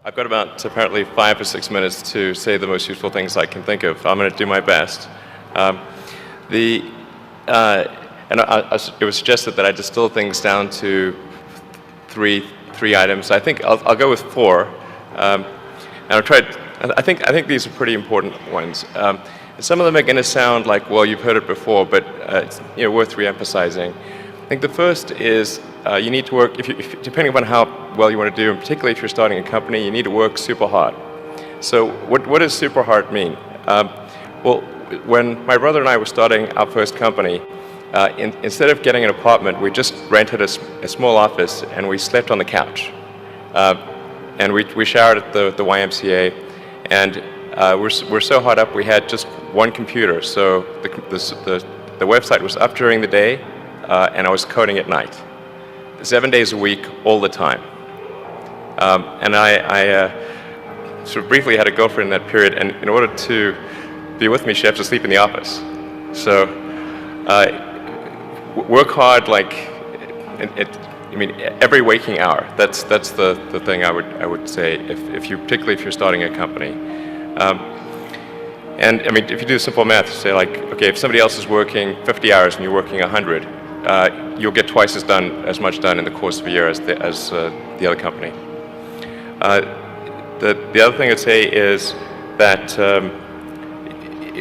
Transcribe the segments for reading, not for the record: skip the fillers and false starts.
I've got about apparently 5 or 6 minutes to say the most useful things I can think of. I'm going to do my best. It was suggested that I distill things down to three items. I think I'll go with 4, and I'll try. I think these are pretty important ones. Some of them are going to sound like, well, you've heard it before, but it's worth re-emphasizing. I think the first is you need to work, depending upon how well you want to do, and particularly if you're starting a company, you need to work super hard. So what does super hard mean? Well, when my brother and I were starting our first company, instead of getting an apartment, we just rented a small office and we slept on the couch. And we showered at the YMCA, and we're so hard up we had just one computer. So the website was up during the day, and I was coding at night, 7 days a week, all the time. And I sort of briefly had a girlfriend in that period, and in order to be with me, she had to sleep in the office. So work hard, like every waking hour. That's the thing I would say particularly if you're starting a company. And I mean, if you do simple math, say like, okay, if somebody else is working 50 hours and you're working 100, you'll get twice as much done in the course of a year as the other company. The other thing I'd say is that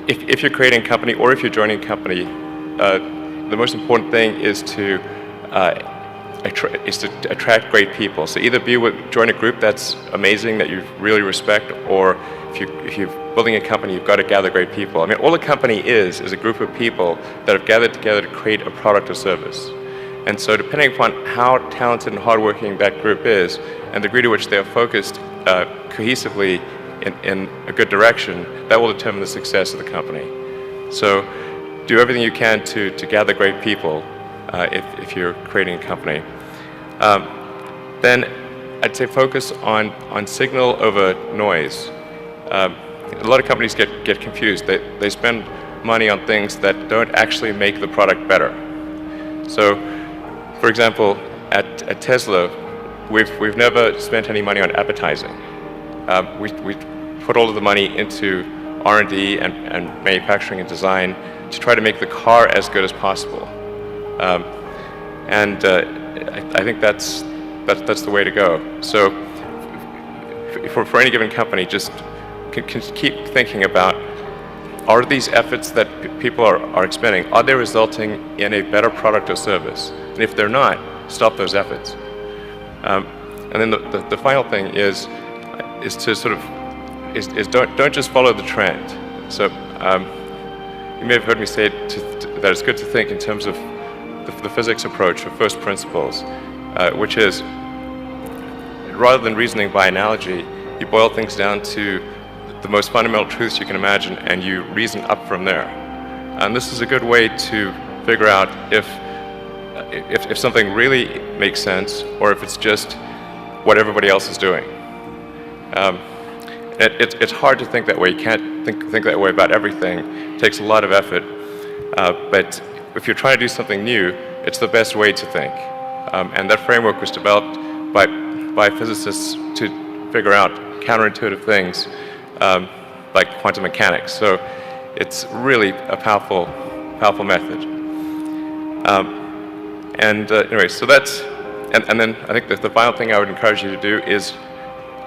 if you're creating a company or if you're joining a company, the most important thing is to attract great people. So either join a group that's amazing, that you really respect, or if you're building a company, you've got to gather great people. I mean, all a company is a group of people that have gathered together to create a product or service. And so depending upon how talented and hardworking that group is, and the degree to which they are focused cohesively in a good direction, that will determine the success of the company. So do everything you can to gather great people if you're creating a company. Then I'd say focus on signal over noise. A lot of companies get confused. They spend money on things that don't actually make the product better. So, for example, at Tesla, we've never spent any money on advertising. We put all of the money into R&D and manufacturing and design to try to make the car as good as possible. I think that's the way to go. So for any given company, just can keep thinking about, are these efforts that people are expending, are they resulting in a better product or service? And if they're not, stop those efforts. And then the final thing is to sort of don't just follow the trend. So you may have heard me say that it's good to think in terms of the physics approach, or first principles, which is, rather than reasoning by analogy, you boil things down to the most fundamental truths you can imagine, and you reason up from there. And this is a good way to figure out if something really makes sense, or if it's just what everybody else is doing. It's hard to think that way. You can't think that way about everything. It takes a lot of effort. But if you're trying to do something new, it's the best way to think. And that framework was developed by physicists to figure out counterintuitive things like quantum mechanics. So it's really a powerful method. Anyway, so that's, and then I think that the final thing I would encourage you to do is,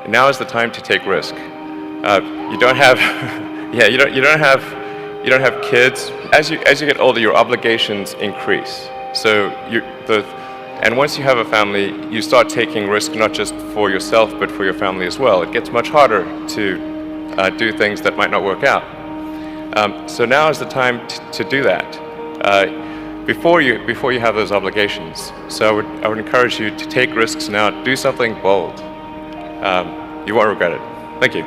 now is the time to take risk. You don't have, you don't have kids. As you get older, your obligations increase. So and once you have a family, you start taking risk not just for yourself but for your family as well. It gets much harder to do things that might not work out. So now is the time to do that before you have those obligations. So I would encourage you to take risks now. Do something bold. You won't regret it. Thank you.